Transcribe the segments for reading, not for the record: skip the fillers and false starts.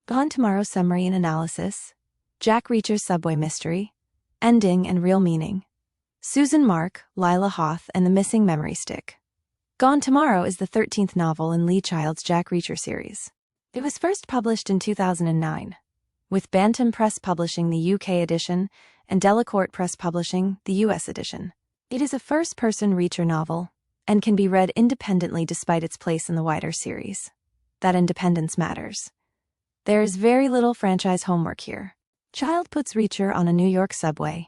Gone Tomorrow Summary and Analysis, Jack Reacher's Subway Mystery, Ending and Real Meaning, Susan Mark, Lila Hoth, and the Missing Memory Stick. Gone Tomorrow is the 13th novel in Lee Child's Jack Reacher series. It was first published in 2009, with Bantam Press publishing the UK edition and Delacorte Press publishing the US edition. It is a first-person Reacher novel and can be read independently despite its place in the wider series. That independence matters. There is very little franchise homework here. Child puts Reacher on a New York subway,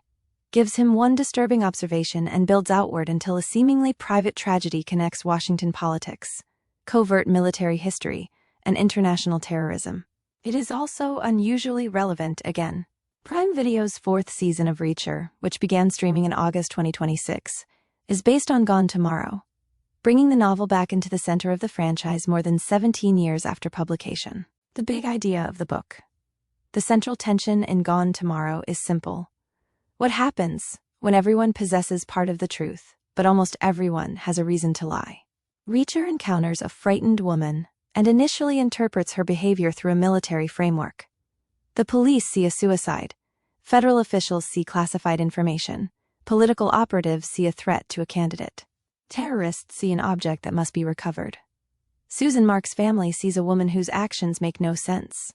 gives him one disturbing observation, and builds outward until a seemingly private tragedy connects Washington politics, covert military history, and international terrorism. It is also unusually relevant again. Prime Video's fourth season of Reacher, which began streaming in August 2026, is based on Gone Tomorrow, bringing the novel back into the center of the franchise more than 17 years after publication. The big idea of the book. The central tension in Gone Tomorrow is simple. What happens when everyone possesses part of the truth, but almost everyone has a reason to lie? Reacher encounters a frightened woman and initially interprets her behavior through a military framework. The police see a suicide. Federal officials see classified information. Political operatives see a threat to a candidate. Terrorists see an object that must be recovered. Susan Mark's family sees a woman whose actions make no sense.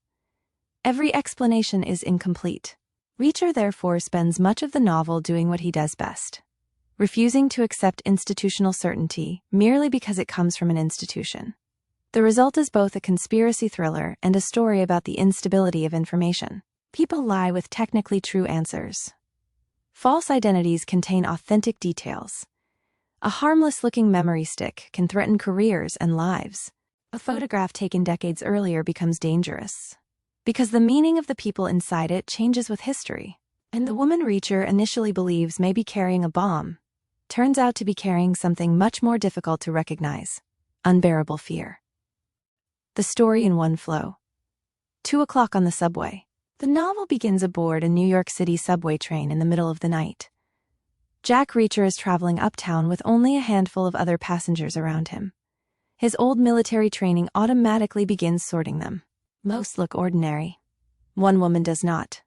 Every explanation is incomplete. Reacher therefore spends much of the novel doing what he does best, refusing to accept institutional certainty merely because it comes from an institution. The result is both a conspiracy thriller and a story about the instability of information. People lie with technically true answers. False identities contain authentic details. A harmless-looking memory stick can threaten careers and lives. A photograph taken decades earlier becomes dangerous, because the meaning of the people inside it changes with history. And the woman Reacher initially believes may be carrying a bomb turns out to be carrying something much more difficult to recognize: unbearable fear. The story in one flow. 2 o'clock on the subway. The novel begins aboard a New York City subway train in the middle of the night. Jack Reacher is traveling uptown with only a handful of other passengers around him. His old military training automatically begins sorting them. Most look ordinary. One woman does not.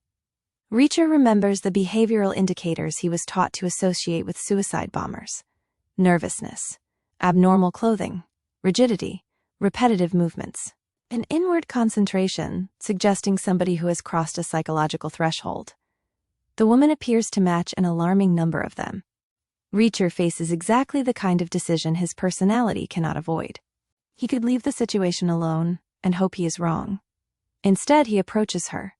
Reacher remembers the behavioral indicators he was taught to associate with suicide bombers: nervousness, abnormal clothing, rigidity, repetitive movements. An inward concentration, suggesting somebody who has crossed a psychological threshold. The woman appears to match an alarming number of them. Reacher faces exactly the kind of decision his personality cannot avoid. He could leave the situation alone and hope he is wrong. Instead, he approaches her.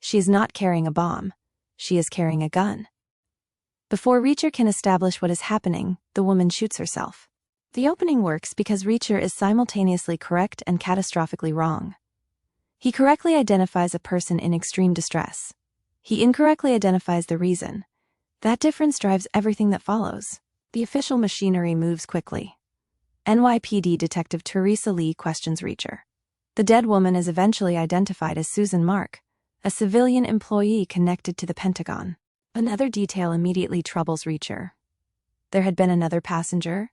She is not carrying a bomb. She is carrying a gun. Before Reacher can establish what is happening, the woman shoots herself. The opening works because Reacher is simultaneously correct and catastrophically wrong. He correctly identifies a person in extreme distress. He incorrectly identifies the reason. That difference drives everything that follows. The official machinery moves quickly. NYPD Detective Teresa Lee questions Reacher. The dead woman is eventually identified as Susan Mark, a civilian employee connected to the Pentagon. Another detail immediately troubles Reacher. There had been another passenger.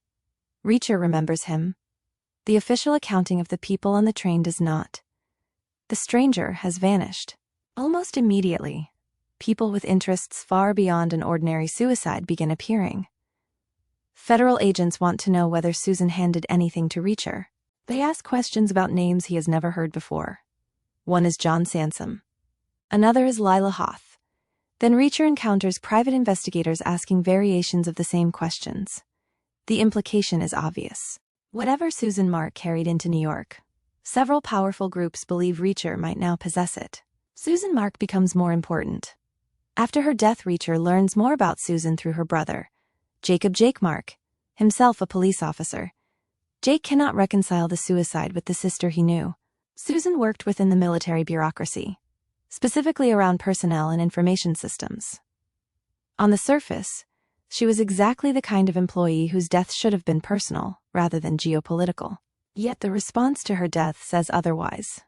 Reacher remembers him. The official accounting of the people on the train does not. The stranger has vanished. Almost immediately, people with interests far beyond an ordinary suicide begin appearing. Federal agents want to know whether Susan handed anything to Reacher. They ask questions about names he has never heard before. One is John Sansom. Another is Lila Hoth. Then Reacher encounters private investigators asking variations of the same questions. The implication is obvious. Whatever Susan Mark carried into New York, several powerful groups believe Reacher might now possess it. Susan Mark becomes more important. After her death, Reacher learns more about Susan through her brother, Jacob "Jake" Mark, himself a police officer. Jake cannot reconcile the suicide with the sister he knew. Susan worked within the military bureaucracy, specifically around personnel and information systems. On the surface, she was exactly the kind of employee whose death should have been personal rather than geopolitical. Yet the response to her death says otherwise.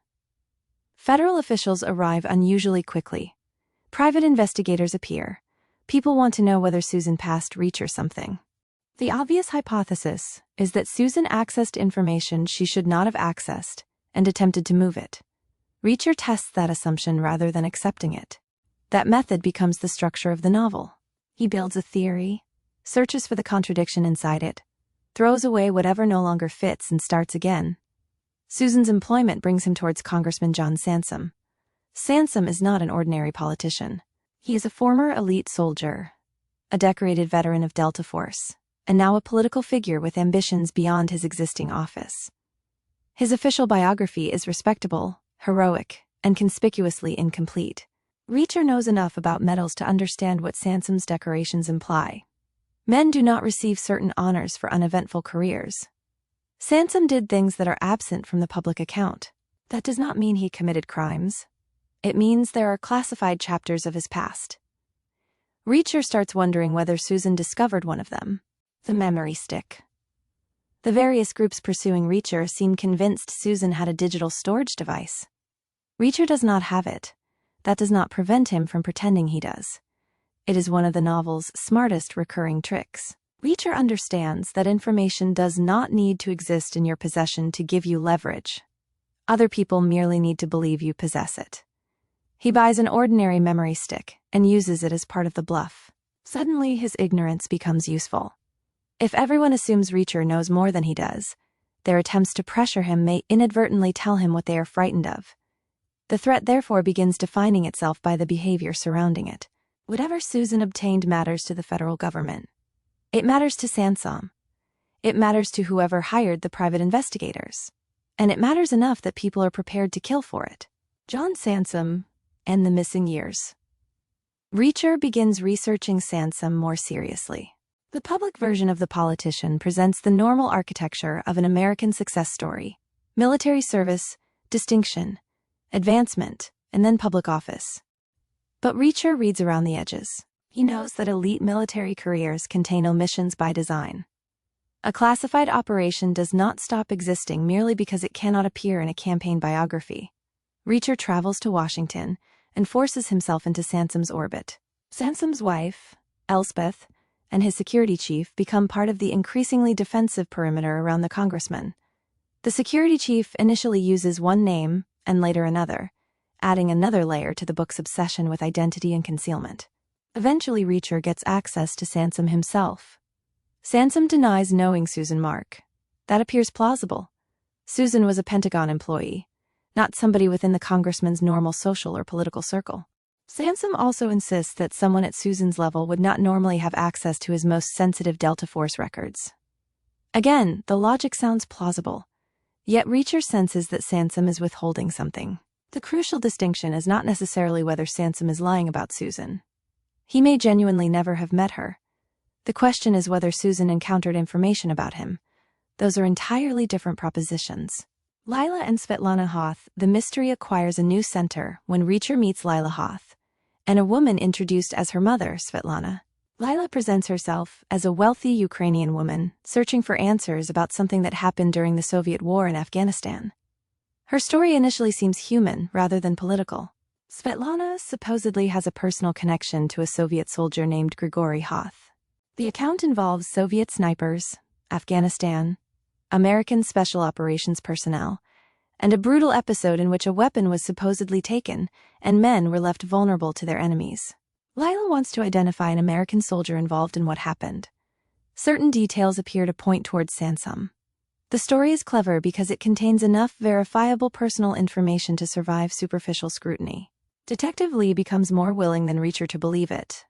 Federal officials arrive unusually quickly. Private investigators appear. People want to know whether Susan passed Reacher something. The obvious hypothesis is that Susan accessed information she should not have accessed and attempted to move it. Reacher tests that assumption rather than accepting it. That method becomes the structure of the novel. He builds a theory, searches for the contradiction inside it, throws away whatever no longer fits and starts again. Susan's employment brings him towards Congressman John Sansom. Sansom is not an ordinary politician. He is a former elite soldier, a decorated veteran of Delta Force, and now a political figure with ambitions beyond his existing office. His official biography is respectable, heroic, and conspicuously incomplete. Reacher knows enough about medals to understand what Sansom's decorations imply. Men do not receive certain honors for uneventful careers. Sansom did things that are absent from the public account. That does not mean he committed crimes. It means there are classified chapters of his past. Reacher starts wondering whether Susan discovered one of them, the memory stick. The various groups pursuing Reacher seem convinced Susan had a digital storage device. Reacher does not have it. That does not prevent him from pretending he does. It is one of the novel's smartest recurring tricks. Reacher understands that information does not need to exist in your possession to give you leverage. Other people merely need to believe you possess it. He buys an ordinary memory stick and uses it as part of the bluff. Suddenly, his ignorance becomes useful. If everyone assumes Reacher knows more than he does, their attempts to pressure him may inadvertently tell him what they are frightened of. The threat therefore begins defining itself by the behavior surrounding it. Whatever Susan obtained matters to the federal government. It matters to Sansom. It matters to whoever hired the private investigators. And it matters enough that people are prepared to kill for it. John Sansom and the missing years. Reacher begins researching Sansom more seriously. The public version of The Politician presents the normal architecture of an American success story: military service, distinction, advancement, and then public office. But Reacher reads around the edges. He knows that elite military careers contain omissions by design. A classified operation does not stop existing merely because it cannot appear in a campaign biography. Reacher travels to Washington and forces himself into Sansom's orbit. Sansom's wife, Elspeth, and his security chief become part of the increasingly defensive perimeter around the congressman. The security chief initially uses one name and later another, adding another layer to the book's obsession with identity and concealment. Eventually, Reacher gets access to Sansom himself. Sansom denies knowing Susan Mark. That appears plausible. Susan was a Pentagon employee, not somebody within the congressman's normal social or political circle. Sansom also insists that someone at Susan's level would not normally have access to his most sensitive Delta Force records. Again, the logic sounds plausible, yet Reacher senses that Sansom is withholding something. The crucial distinction is not necessarily whether Sansom is lying about Susan. He may genuinely never have met her. The question is whether Susan encountered information about him. Those are entirely different propositions. Lila and Svetlana Hoth. The mystery acquires a new center when Reacher meets Lila Hoth, and a woman introduced as her mother, Svetlana. Lila presents herself as a wealthy Ukrainian woman searching for answers about something that happened during the Soviet war in Afghanistan. Her story initially seems human rather than political. Svetlana supposedly has a personal connection to a Soviet soldier named Grigory Hoth. The account involves Soviet snipers, Afghanistan, American Special Operations personnel, and a brutal episode in which a weapon was supposedly taken and men were left vulnerable to their enemies. Lila wants to identify an American soldier involved in what happened. Certain details appear to point towards Sansom. The story is clever because it contains enough verifiable personal information to survive superficial scrutiny. Detective Lee becomes more willing than Reacher to believe it.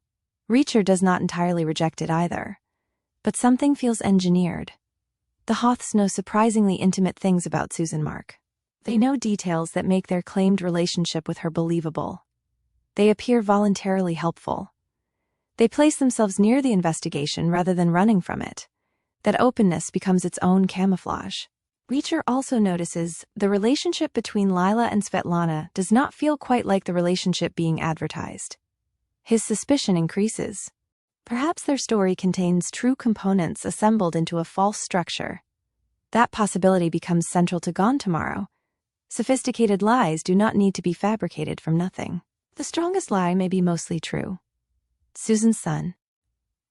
Reacher does not entirely reject it either. But something feels engineered. The Hoths know surprisingly intimate things about Susan Mark. They know details that make their claimed relationship with her believable. They appear voluntarily helpful. They place themselves near the investigation rather than running from it. That openness becomes its own camouflage. Reacher also notices the relationship between Lila and Svetlana does not feel quite like the relationship being advertised. His suspicion increases. Perhaps their story contains true components assembled into a false structure. That possibility becomes central to Gone Tomorrow. Sophisticated lies do not need to be fabricated from nothing. The strongest lie may be mostly true. Susan's son.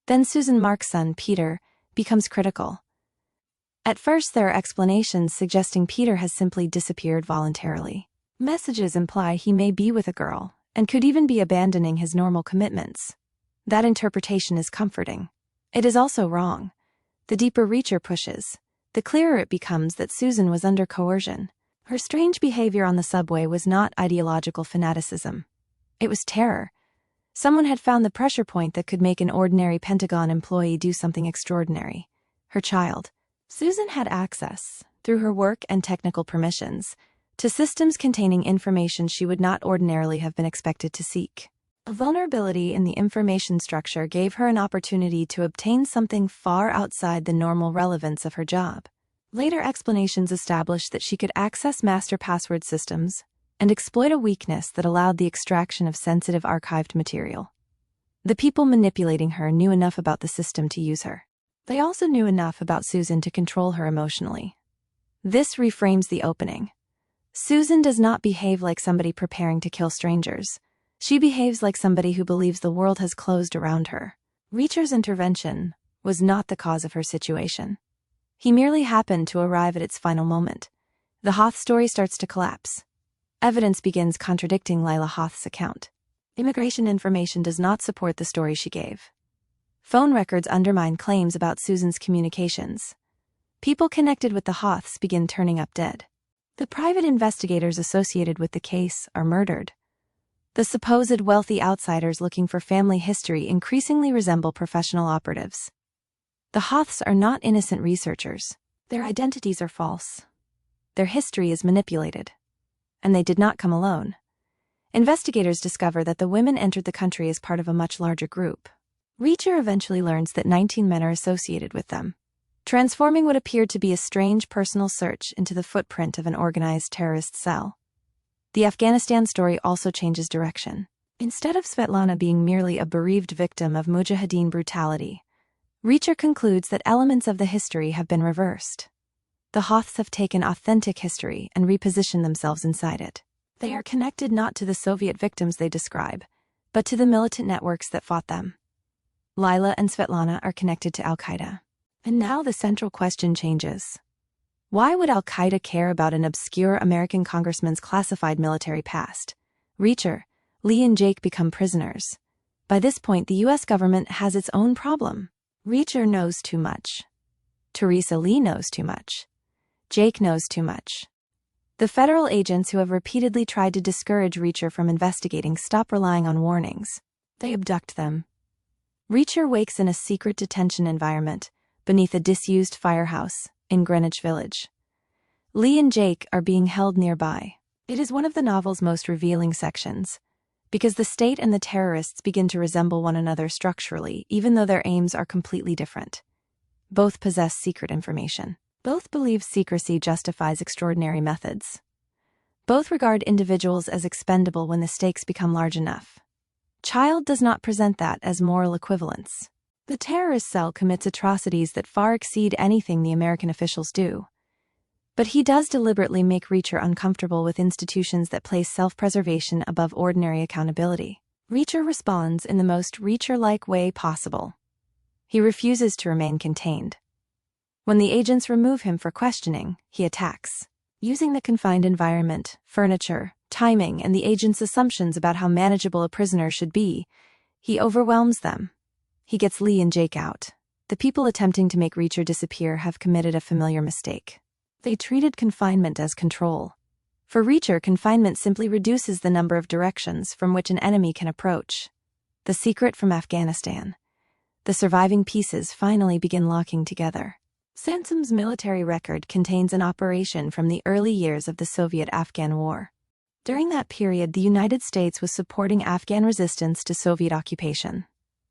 Then Susan Mark's son, Peter, becomes critical. At first, there are explanations suggesting Peter has simply disappeared voluntarily. Messages imply he may be with a girl, and could even be abandoning his normal commitments. That interpretation is comforting. It is also wrong. The deeper Reacher pushes, the clearer it becomes that Susan was under coercion. Her strange behavior on the subway was not ideological fanaticism. It was terror. Someone had found the pressure point that could make an ordinary Pentagon employee do something extraordinary. Her child. Susan had access, through her work and technical permissions, to systems containing information she would not ordinarily have been expected to seek. A vulnerability in the information structure gave her an opportunity to obtain something far outside the normal relevance of her job. Later explanations established that she could access master password systems and exploit a weakness that allowed the extraction of sensitive archived material. The people manipulating her knew enough about the system to use her. They also knew enough about Susan to control her emotionally. This reframes the opening. Susan does not behave like somebody preparing to kill strangers. She behaves like somebody who believes the world has closed around her. Reacher's intervention was not the cause of her situation. He merely happened to arrive at its final moment. The Hoth story starts to collapse. Evidence begins contradicting Lila Hoth's account. Immigration information does not support the story she gave. Phone records undermine claims about Susan's communications. People connected with the Hoths begin turning up dead. The private investigators associated with the case are murdered. The supposed wealthy outsiders looking for family history increasingly resemble professional operatives. The Hoths are not innocent researchers. Their identities are false. Their history is manipulated. And they did not come alone. Investigators discover that the women entered the country as part of a much larger group. Reacher eventually learns that 19 men are associated with them, transforming what appeared to be a strange personal search into the footprint of an organized terrorist cell. The Afghanistan story also changes direction. Instead of Svetlana being merely a bereaved victim of Mujahideen brutality, Reacher concludes that elements of the history have been reversed. The Hoths have taken authentic history and repositioned themselves inside it. They are connected not to the Soviet victims they describe, but to the militant networks that fought them. Lila and Svetlana are connected to Al-Qaeda. And now the central question changes. Why would Al-Qaeda care about an obscure American congressman's classified military past? Reacher, Lee and Jake become prisoners. By this point, the U.S. government has its own problem. Reacher knows too much. Teresa Lee knows too much. Jake knows too much. The federal agents who have repeatedly tried to discourage Reacher from investigating stop relying on warnings. They abduct them. Reacher wakes in a secret detention environment beneath a disused firehouse in Greenwich Village. Lee and Jake are being held nearby. It is one of the novel's most revealing sections, because the state and the terrorists begin to resemble one another structurally, even though their aims are completely different. Both possess secret information. Both believe secrecy justifies extraordinary methods. Both regard individuals as expendable when the stakes become large enough. Child does not present that as moral equivalence. The terrorist cell commits atrocities that far exceed anything the American officials do. But he does deliberately make Reacher uncomfortable with institutions that place self-preservation above ordinary accountability. Reacher responds in the most Reacher-like way possible. He refuses to remain contained. When the agents remove him for questioning, he attacks. Using the confined environment, furniture, timing, and the agents' assumptions about how manageable a prisoner should be, he overwhelms them. He gets Lee and Jake out. The people attempting to make Reacher disappear have committed a familiar mistake. They treated confinement as control. For Reacher, confinement simply reduces the number of directions from which an enemy can approach. The secret from Afghanistan. The surviving pieces finally begin locking together. Sansom's military record contains an operation from the early years of the Soviet-Afghan War. During that period, the United States was supporting Afghan resistance to Soviet occupation.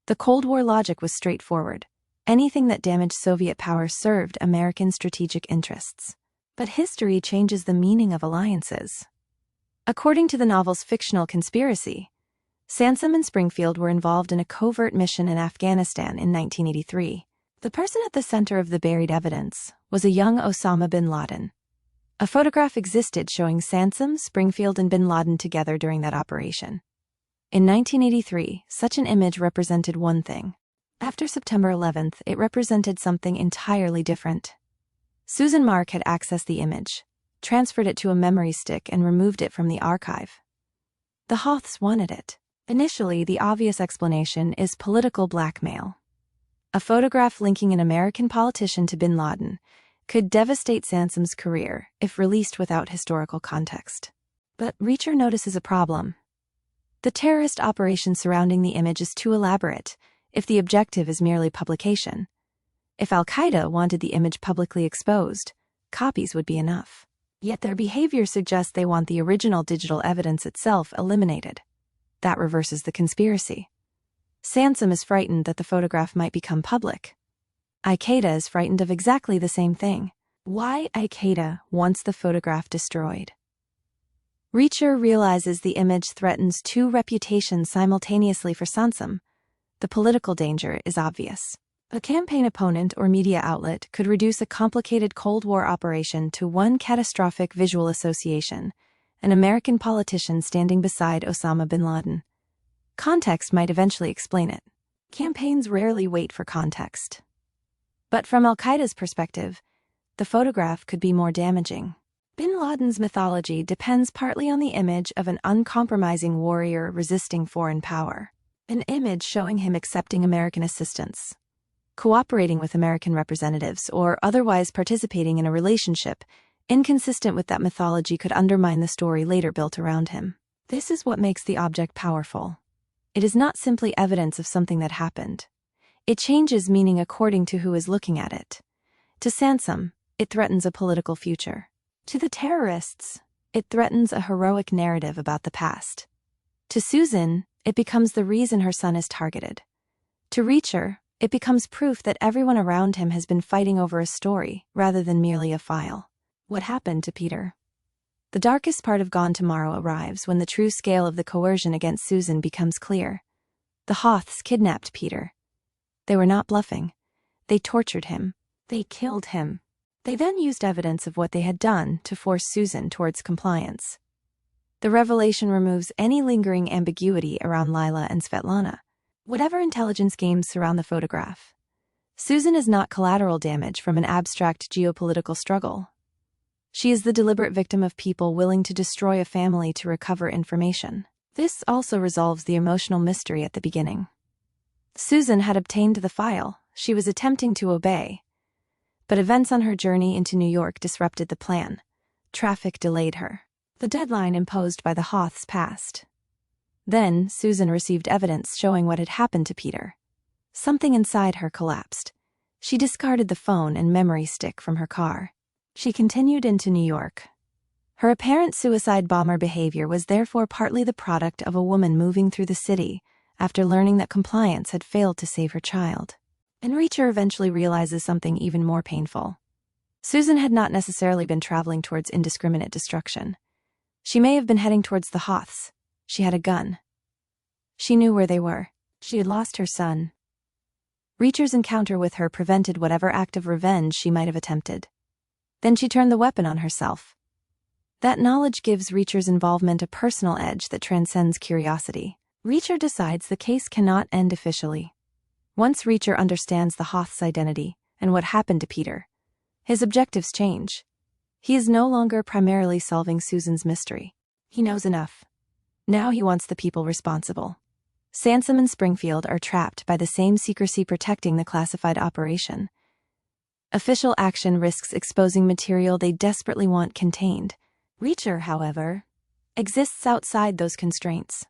The Cold War logic was straightforward. Anything that damaged Soviet power served American strategic interests. But history changes the meaning of alliances. According to the novel's fictional conspiracy, Sansom and Springfield were involved in a covert mission in Afghanistan in 1983. The person at the center of the buried evidence was a young Osama bin Laden. A photograph existed showing Sansom, Springfield, and bin Laden together during that operation. In 1983, such an image represented one thing. After September 11th, it represented something entirely different. Susan Mark had accessed the image, transferred it to a memory stick, and removed it from the archive. The Hoths wanted it. Initially, the obvious explanation is political blackmail. A photograph linking an American politician to bin Laden could devastate Sansom's career if released without historical context. But Reacher notices a problem. The terrorist operation surrounding the image is too elaborate if the objective is merely publication. If Al-Qaeda wanted the image publicly exposed, copies would be enough. Yet their behavior suggests they want the original digital evidence itself eliminated. That reverses the conspiracy. Sansom is frightened that the photograph might become public. Al-Qaeda is frightened of exactly the same thing. Why Al-Qaeda wants the photograph destroyed? Reacher realizes the image threatens two reputations simultaneously for Sansom. The political danger is obvious. A campaign opponent or media outlet could reduce a complicated Cold War operation to one catastrophic visual association: an American politician standing beside Osama bin Laden. Context might eventually explain it. Campaigns rarely wait for context. But from Al-Qaeda's perspective, the photograph could be more damaging. Bin Laden's mythology depends partly on the image of an uncompromising warrior resisting foreign power. An image showing him accepting American assistance, cooperating with American representatives, or otherwise participating in a relationship inconsistent with that mythology could undermine the story later built around him. This is what makes the object powerful. It is not simply evidence of something that happened. It changes meaning according to who is looking at it. To Sansom, it threatens a political future. To the terrorists, it threatens a heroic narrative about the past. To Susan, it becomes the reason her son is targeted. To Reacher, it becomes proof that everyone around him has been fighting over a story rather than merely a file. What happened to Peter? The darkest part of Gone Tomorrow arrives when the true scale of the coercion against Susan becomes clear. The Hoths kidnapped Peter. They were not bluffing. They tortured him. They killed him. They then used evidence of what they had done to force Susan towards compliance. The revelation removes any lingering ambiguity around Lila and Svetlana. Whatever intelligence games surround the photograph, Susan is not collateral damage from an abstract geopolitical struggle. She is the deliberate victim of people willing to destroy a family to recover information. This also resolves the emotional mystery at the beginning. Susan had obtained the file. She was attempting to obey. But events on her journey into New York disrupted the plan. Traffic delayed her. The deadline imposed by the Hoths passed. Then, Susan received evidence showing what had happened to Peter. Something inside her collapsed. She discarded the phone and memory stick from her car. She continued into New York. Her apparent suicide bomber behavior was therefore partly the product of a woman moving through the city after learning that compliance had failed to save her child. And Reacher eventually realizes something even more painful. Susan had not necessarily been traveling towards indiscriminate destruction. She may have been heading towards the Hoths. She had a gun. She knew where they were. She had lost her son. Reacher's encounter with her prevented whatever act of revenge she might have attempted. Then she turned the weapon on herself. That knowledge gives Reacher's involvement a personal edge that transcends curiosity. Reacher decides the case cannot end officially. Once Reacher understands the Hoth's identity and what happened to Peter, his objectives change. He is no longer primarily solving Susan's mystery. He knows enough. Now he wants the people responsible. Sansom and Springfield are trapped by the same secrecy protecting the classified operation. Official action risks exposing material they desperately want contained. Reacher, however, exists outside those constraints.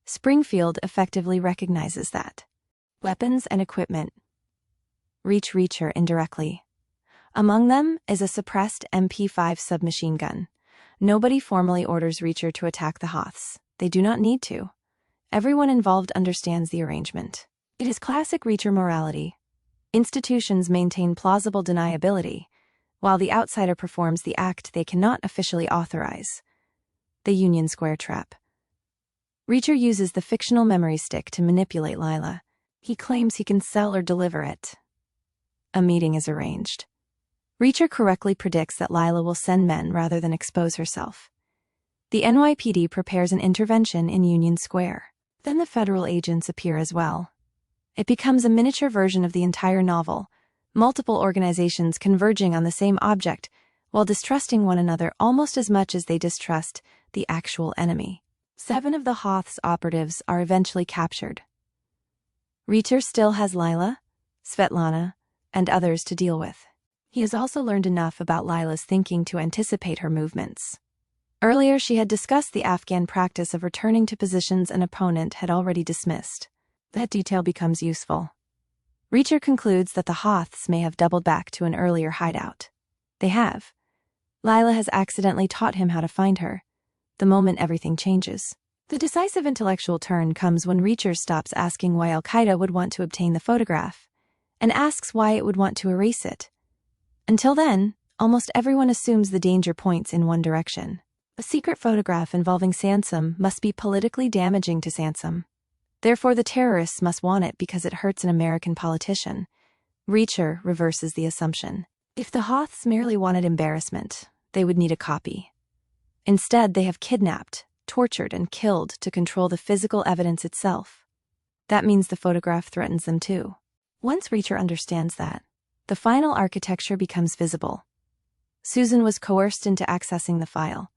Springfield effectively recognizes that. Weapons and equipment reach Reacher indirectly. Among them is a suppressed MP5 submachine gun. Nobody formally orders Reacher to attack the Hoths. They do not need to. Everyone involved understands the arrangement. It is classic Reacher morality. Institutions maintain plausible deniability, while the outsider performs the act they cannot officially authorize. The Union Square trap. Reacher uses the fictional memory stick to manipulate Lila. He claims he can sell or deliver it. A meeting is arranged. Reacher correctly predicts that Lila will send men rather than expose herself. The NYPD prepares an intervention in Union Square. Then the federal agents appear as well. It becomes a miniature version of the entire novel, multiple organizations converging on the same object, while distrusting one another almost as much as they distrust the actual enemy. 7 of the Hoth's operatives are eventually captured. Reacher still has Lila, Svetlana, and others to deal with. He has also learned enough about Lila's thinking to anticipate her movements. Earlier, she had discussed the Afghan practice of returning to positions an opponent had already dismissed. That detail becomes useful. Reacher concludes that the Hoths may have doubled back to an earlier hideout. They have. Lila has accidentally taught him how to find her. The moment everything changes. The decisive intellectual turn comes when Reacher stops asking why Al-Qaeda would want to obtain the photograph, and asks why it would want to erase it. Until then, almost everyone assumes the danger points in one direction. A secret photograph involving Sansom must be politically damaging to Sansom. Therefore, the terrorists must want it because it hurts an American politician. Reacher reverses the assumption. If the Hoths merely wanted embarrassment, they would need a copy. Instead, they have kidnapped, tortured, and killed to control the physical evidence itself. That means the photograph threatens them too. Once Reacher understands that, the final architecture becomes visible. Susan was coerced into accessing the file.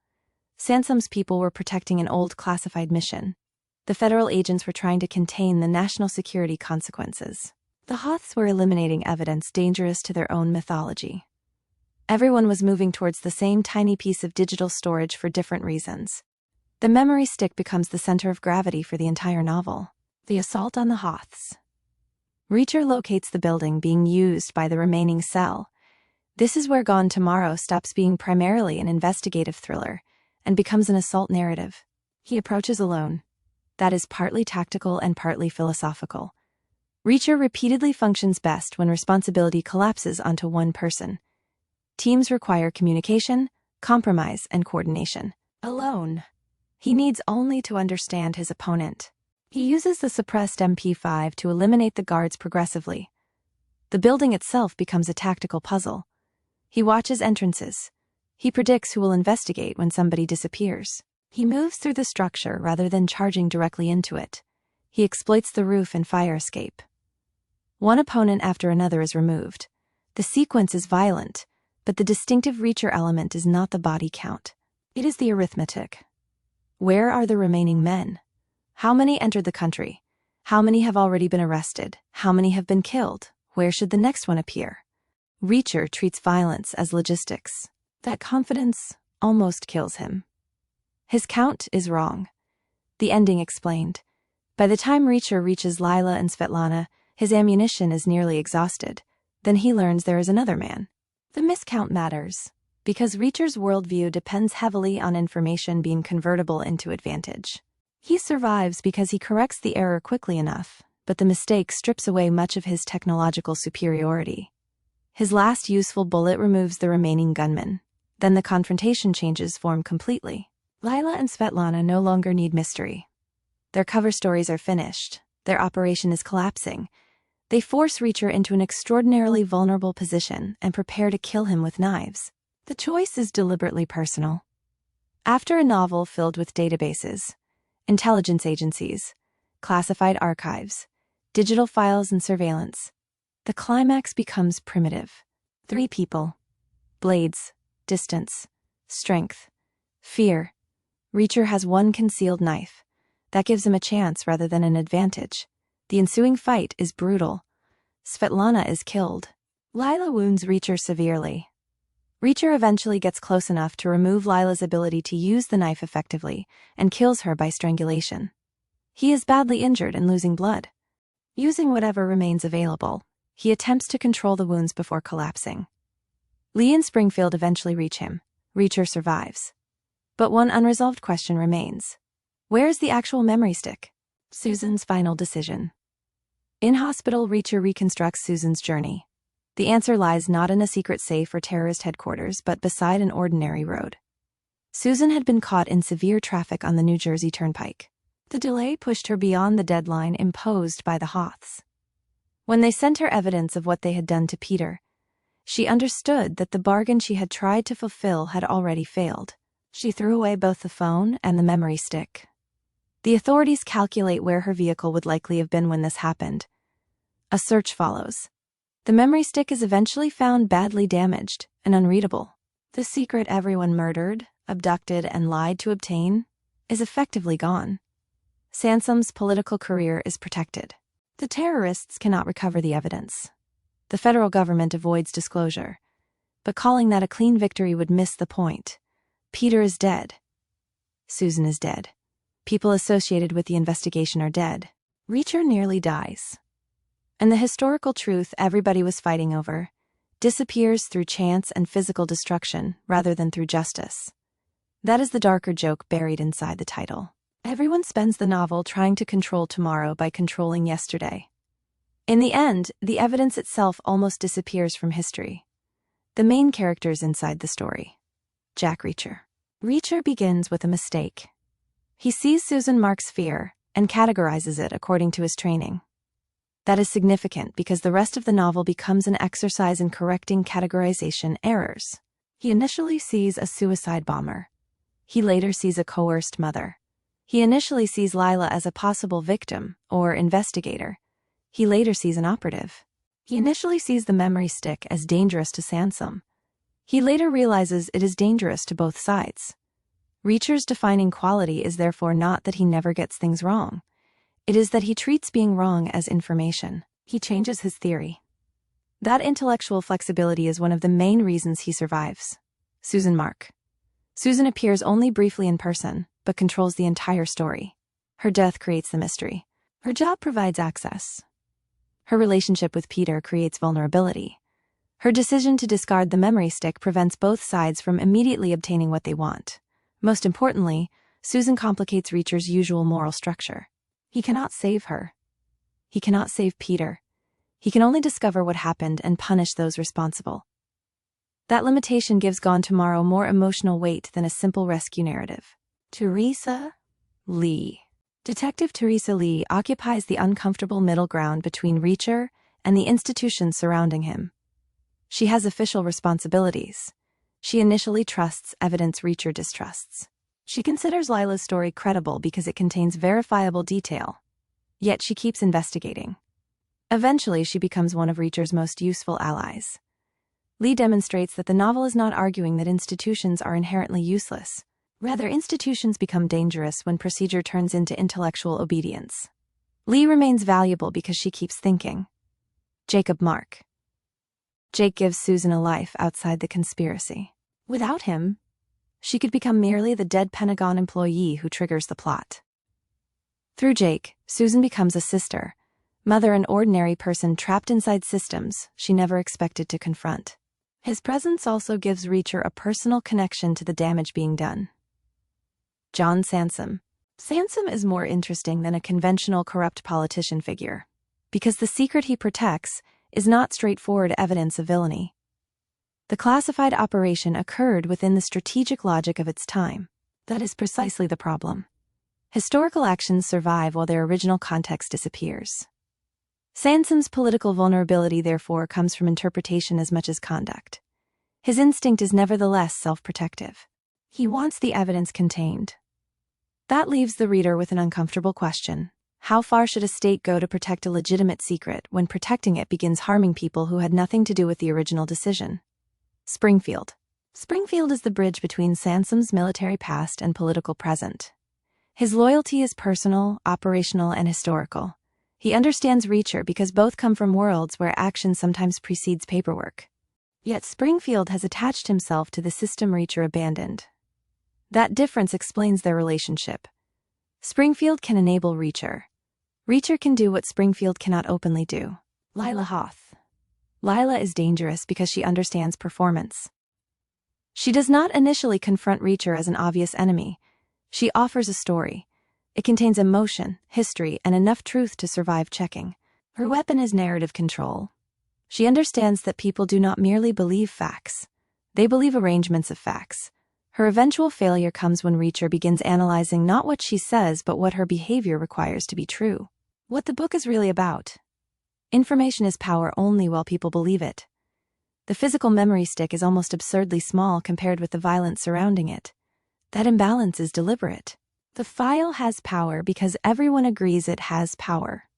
Sansom's people were protecting an old classified mission. The federal agents were trying to contain the national security consequences. The Hoths were eliminating evidence dangerous to their own mythology. Everyone was moving towards the same tiny piece of digital storage for different reasons. The memory stick becomes the center of gravity for the entire novel. The assault on the Hoths. Reacher locates the building being used by the remaining cell. This is where Gone Tomorrow stops being primarily an investigative thriller and becomes an assault narrative. He approaches alone. That is partly tactical and partly philosophical. Reacher repeatedly functions best when responsibility collapses onto one person. Teams require communication, compromise, and coordination. Alone, he needs only to understand his opponent. He uses the suppressed MP5 to eliminate the guards progressively. The building itself becomes a tactical puzzle. He watches entrances. He predicts who will investigate when somebody disappears. He moves through the structure rather than charging directly into it. He exploits the roof and fire escape. One opponent after another is removed. The sequence is violent, but the distinctive Reacher element is not the body count. It is the arithmetic. Where are the remaining men? How many entered the country? How many have already been arrested? How many have been killed? Where should the next one appear? Reacher treats violence as logistics. That confidence almost kills him. His count is wrong. The ending explained. By the time Reacher reaches Lila and Svetlana, his ammunition is nearly exhausted. Then he learns there is another man. The miscount matters, because Reacher's worldview depends heavily on information being convertible into advantage. He survives because he corrects the error quickly enough, but the mistake strips away much of his technological superiority. His last useful bullet removes the remaining gunman. Then the confrontation changes form completely. Lila and Svetlana no longer need mystery. Their cover stories are finished. Their operation is collapsing. They force Reacher into an extraordinarily vulnerable position and prepare to kill him with knives. The choice is deliberately personal. After a novel filled with databases, intelligence agencies, classified archives, digital files, and surveillance, the climax becomes primitive. 3 people. Blades, distance, strength, fear. Reacher has one concealed knife. That gives him a chance rather than an advantage. The ensuing fight is brutal. Svetlana is killed. Lila wounds Reacher severely. Reacher eventually gets close enough to remove Lila's ability to use the knife effectively and kills her by strangulation. He is badly injured and losing blood. Using whatever remains available, he attempts to control the wounds before collapsing. Lee and Springfield eventually reach him. Reacher survives. But one unresolved question remains. Where is the actual memory stick? Susan's final decision. In hospital, Reacher reconstructs Susan's journey. The answer lies not in a secret safe or terrorist headquarters, but beside an ordinary road. Susan had been caught in severe traffic on the New Jersey Turnpike. The delay pushed her beyond the deadline imposed by the Hoths. When they sent her evidence of what they had done to Peter, she understood that the bargain she had tried to fulfill had already failed. She threw away both the phone and the memory stick. The authorities calculate where her vehicle would likely have been when this happened. A search follows. The memory stick is eventually found badly damaged and unreadable. The secret everyone murdered, abducted, and lied to obtain is effectively gone. Sansom's political career is protected. The terrorists cannot recover the evidence. The federal government avoids disclosure, but calling that a clean victory would miss the point. Peter is dead. Susan is dead. People associated with the investigation are dead. Reacher nearly dies. And the historical truth everybody was fighting over disappears through chance and physical destruction rather than through justice. That is the darker joke buried inside the title. Everyone spends the novel trying to control tomorrow by controlling yesterday. In the end, the evidence itself almost disappears from history. The main characters inside the story. Jack Reacher. Reacher begins with a mistake. He sees Susan Mark's fear and categorizes it according to his training. That is significant because the rest of the novel becomes an exercise in correcting categorization errors. He initially sees a suicide bomber. He later sees a coerced mother. He initially sees Lila as a possible victim or investigator. He later sees an operative. He initially sees the memory stick as dangerous to Sansom. He later realizes it is dangerous to both sides. Reacher's defining quality is therefore not that he never gets things wrong. It is that he treats being wrong as information. He changes his theory. That intellectual flexibility is one of the main reasons he survives. Susan Mark. Susan appears only briefly in person, but controls the entire story. Her death creates the mystery. Her job provides access. Her relationship with Peter creates vulnerability. Her decision to discard the memory stick prevents both sides from immediately obtaining what they want. Most importantly, Susan complicates Reacher's usual moral structure. He cannot save her. He cannot save Peter. He can only discover what happened and punish those responsible. That limitation gives Gone Tomorrow more emotional weight than a simple rescue narrative. Teresa Lee. Detective Teresa Lee occupies the uncomfortable middle ground between Reacher and the institutions surrounding him. She has official responsibilities. She initially trusts evidence Reacher distrusts. She considers Lila's story credible because it contains verifiable detail. Yet she keeps investigating. Eventually, she becomes one of Reacher's most useful allies. Lee demonstrates that the novel is not arguing that institutions are inherently useless. Rather, institutions become dangerous when procedure turns into intellectual obedience. Lee remains valuable because she keeps thinking. Jacob Mark. Jake gives Susan a life outside the conspiracy. Without him, she could become merely the dead Pentagon employee who triggers the plot. Through Jake, Susan becomes a sister, mother, an ordinary person trapped inside systems she never expected to confront. His presence also gives Reacher a personal connection to the damage being done. John Sansom. Sansom is more interesting than a conventional corrupt politician figure, because the secret he protects is not straightforward evidence of villainy. The classified operation occurred within the strategic logic of its time. That is precisely the problem. Historical actions survive while their original context disappears. Sansom's political vulnerability, therefore, comes from interpretation as much as conduct. His instinct is nevertheless self-protective. He wants the evidence contained. That leaves the reader with an uncomfortable question. How far should a state go to protect a legitimate secret when protecting it begins harming people who had nothing to do with the original decision? Springfield. Springfield is the bridge between Sansom's military past and political present. His loyalty is personal, operational, and historical. He understands Reacher because both come from worlds where action sometimes precedes paperwork. Yet Springfield has attached himself to the system Reacher abandoned. That difference explains their relationship. Springfield can enable Reacher. Reacher can do what Springfield cannot openly do. Lila Hoth. Lila is dangerous because she understands performance. She does not initially confront Reacher as an obvious enemy. She offers a story. It contains emotion, history, and enough truth to survive checking. Her weapon is narrative control. She understands that people do not merely believe facts. They believe arrangements of facts. Her eventual failure comes when Reacher begins analyzing not what she says but what her behavior requires to be true. What the book is really about. Information is power only while people believe it. The physical memory stick is almost absurdly small compared with the violence surrounding it. That imbalance is deliberate. The file has power because everyone agrees it has power.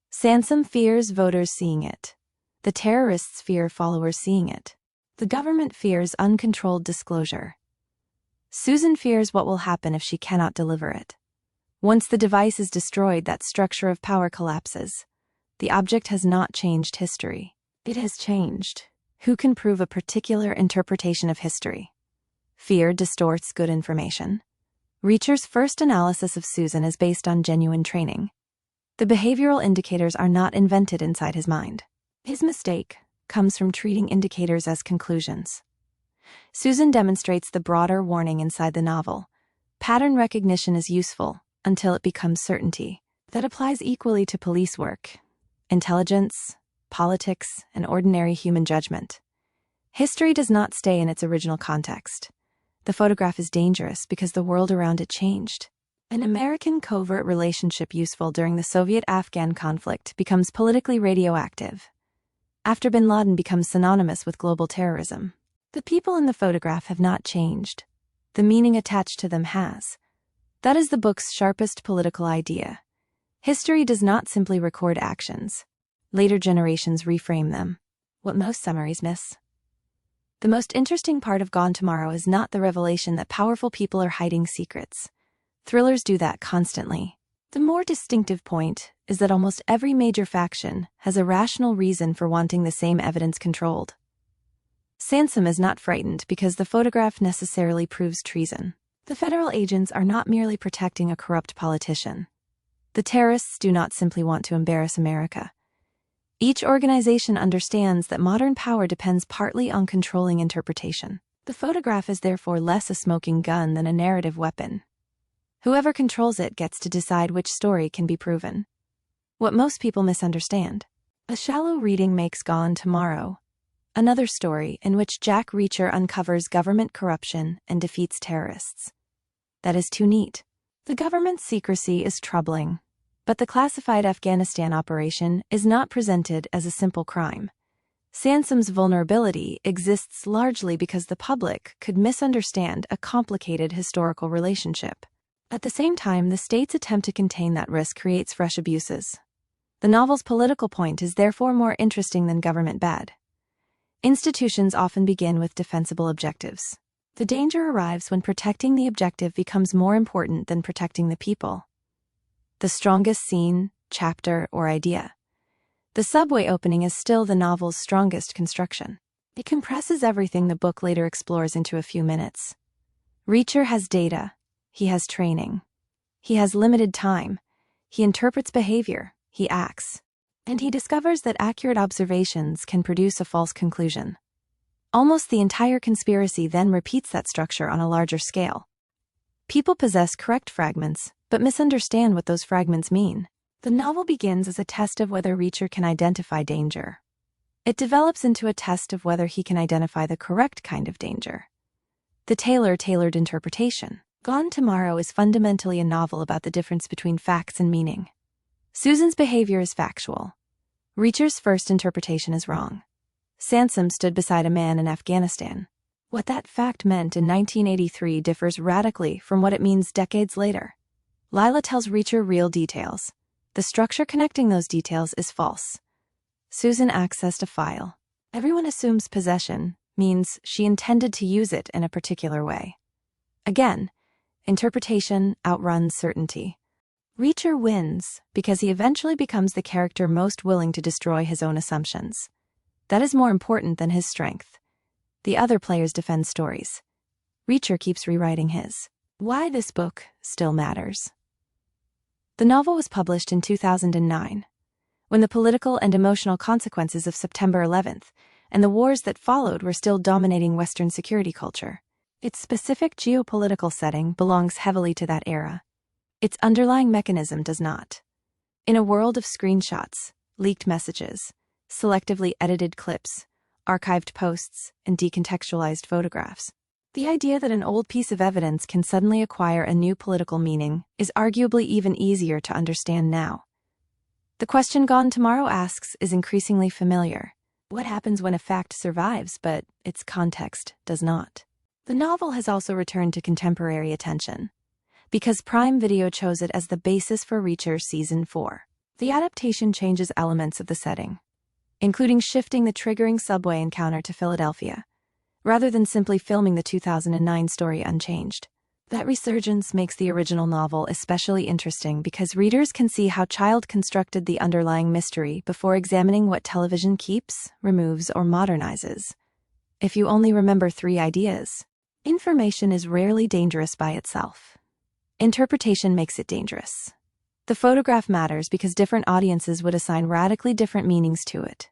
Sansom fears voters seeing it. The terrorists fear followers seeing it. The government fears uncontrolled disclosure. Susan fears what will happen if she cannot deliver it. Once the device is destroyed, that structure of power collapses. The object has not changed history. It has changed who can prove a particular interpretation of history. Fear distorts good information. Reacher's first analysis of Susan is based on genuine training. The behavioral indicators are not invented inside his mind. His mistake comes from treating indicators as conclusions. Susan demonstrates the broader warning inside the novel. Pattern recognition is useful until it becomes certainty. That applies equally to police work, intelligence, politics, and ordinary human judgment. History does not stay in its original context. The photograph is dangerous because the world around it changed. An American covert relationship useful during the Soviet-Afghan conflict becomes politically radioactive after bin Laden becomes synonymous with global terrorism. The people in the photograph have not changed. The meaning attached to them has. That is the book's sharpest political idea. History does not simply record actions. Later generations reframe them. What most summaries miss. The most interesting part of Gone Tomorrow is not the revelation that powerful people are hiding secrets. Thrillers do that constantly. The more distinctive point is that almost every major faction has a rational reason for wanting the same evidence controlled. Sansom is not frightened because the photograph necessarily proves treason. The federal agents are not merely protecting a corrupt politician. The terrorists do not simply want to embarrass America. Each organization understands that modern power depends partly on controlling interpretation. The photograph is therefore less a smoking gun than a narrative weapon. Whoever controls it gets to decide which story can be proven. What most people misunderstand. A shallow reading makes Gone Tomorrow another story in which Jack Reacher uncovers government corruption and defeats terrorists. That is too neat. The government's secrecy is troubling, but the classified Afghanistan operation is not presented as a simple crime. Sansom's vulnerability exists largely because the public could misunderstand a complicated historical relationship. At the same time, the state's attempt to contain that risk creates fresh abuses. The novel's political point is therefore more interesting than government bad. Institutions often begin with defensible objectives. The danger arrives when protecting the objective becomes more important than protecting the people. The strongest scene, chapter, or idea. The subway opening is still the novel's strongest construction. It compresses everything the book later explores into a few minutes. Reacher has data. He has training. He has limited time. He interprets behavior. He acts. And he discovers that accurate observations can produce a false conclusion. Almost the entire conspiracy then repeats that structure on a larger scale. People possess correct fragments, but misunderstand what those fragments mean. The novel begins as a test of whether Reacher can identify danger. It develops into a test of whether he can identify the correct kind of danger. The tailored interpretation. Gone Tomorrow is fundamentally a novel about the difference between facts and meaning. Susan's behavior is factual. Reacher's first interpretation is wrong. Sansom stood beside a man in Afghanistan. What that fact meant in 1983 differs radically from what it means decades later. Lila tells Reacher real details. The structure connecting those details is false. Susan accessed a file. Everyone assumes possession means she intended to use it in a particular way. Again, interpretation outruns certainty. Reacher wins because he eventually becomes the character most willing to destroy his own assumptions. That is more important than his strength. The other players defend stories. Reacher keeps rewriting his. Why this book still matters. The novel was published in 2009, when the political and emotional consequences of September 11th and the wars that followed were still dominating Western security culture. Its specific geopolitical setting belongs heavily to that era. Its underlying mechanism does not. In a world of screenshots, leaked messages, selectively edited clips, archived posts, and decontextualized photographs, the idea that an old piece of evidence can suddenly acquire a new political meaning is arguably even easier to understand now. The question Gone Tomorrow asks is increasingly familiar. What happens when a fact survives but its context does not? The novel has also returned to contemporary attention, because Prime Video chose it as the basis for Reacher Season 4. The adaptation changes elements of the setting, including shifting the triggering subway encounter to Philadelphia, rather than simply filming the 2009 story unchanged. That resurgence makes the original novel especially interesting because readers can see how Child constructed the underlying mystery before examining what television keeps, removes, or modernizes. If you only remember 3 ideas, information is rarely dangerous by itself. Interpretation makes it dangerous. The photograph matters because different audiences would assign radically different meanings to it.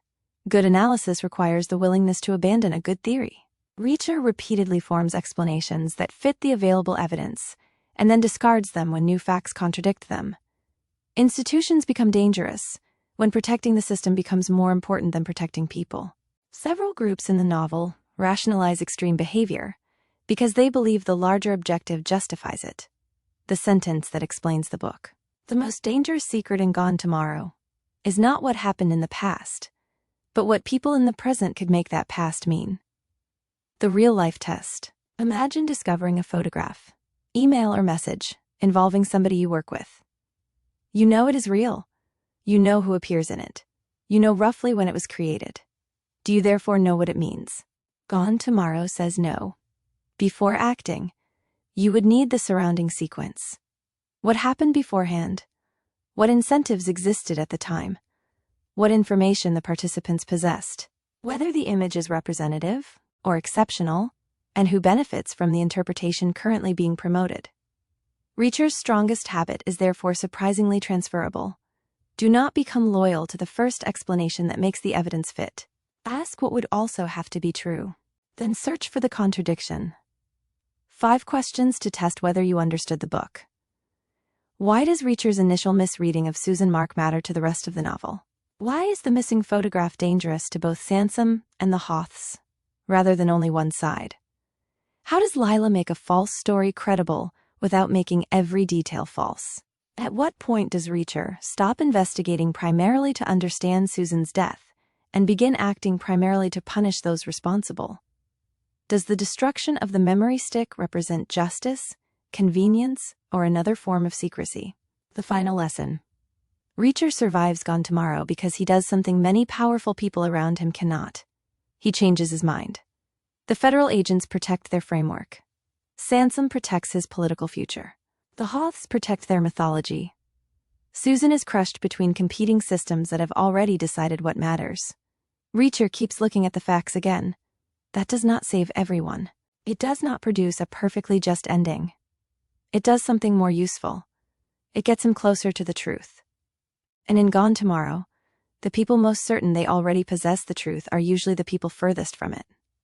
Good analysis requires the willingness to abandon a good theory. Reacher repeatedly forms explanations that fit the available evidence, and then discards them when new facts contradict them. Institutions become dangerous when protecting the system becomes more important than protecting people. Several groups in the novel rationalize extreme behavior because they believe the larger objective justifies it. The sentence that explains the book. The most dangerous secret in Gone Tomorrow is not what happened in the past, but what people in the present could make that past mean. The real-life test. Imagine discovering a photograph, email, or message involving somebody you work with. You know it is real. You know who appears in it. You know roughly when it was created. Do you therefore know what it means? Gone Tomorrow says no. Before acting, you would need the surrounding sequence. What happened beforehand? What incentives existed at the time? What information the participants possessed? Whether the image is representative or exceptional, and who benefits from the interpretation currently being promoted. Reacher's strongest habit is therefore surprisingly transferable. Do not become loyal to the first explanation that makes the evidence fit. Ask what would also have to be true. Then search for the contradiction. 5 questions to test whether you understood the book. Why does Reacher's initial misreading of Susan Mark matter to the rest of the novel? Why is the missing photograph dangerous to both Sansom and the Hoths, rather than only one side? How does Lila make a false story credible without making every detail false? At what point does Reacher stop investigating primarily to understand Susan's death and begin acting primarily to punish those responsible? Does the destruction of the memory stick represent justice, convenience, or another form of secrecy? The final lesson. Reacher survives Gone Tomorrow because he does something many powerful people around him cannot. He changes his mind. The federal agents protect their framework. Sansom protects his political future. The Hoths protect their mythology. Susan is crushed between competing systems that have already decided what matters. Reacher keeps looking at the facts again. That does not save everyone. It does not produce a perfectly just ending. It does something more useful. It gets him closer to the truth. And in Gone Tomorrow, the people most certain they already possess the truth are usually the people furthest from it.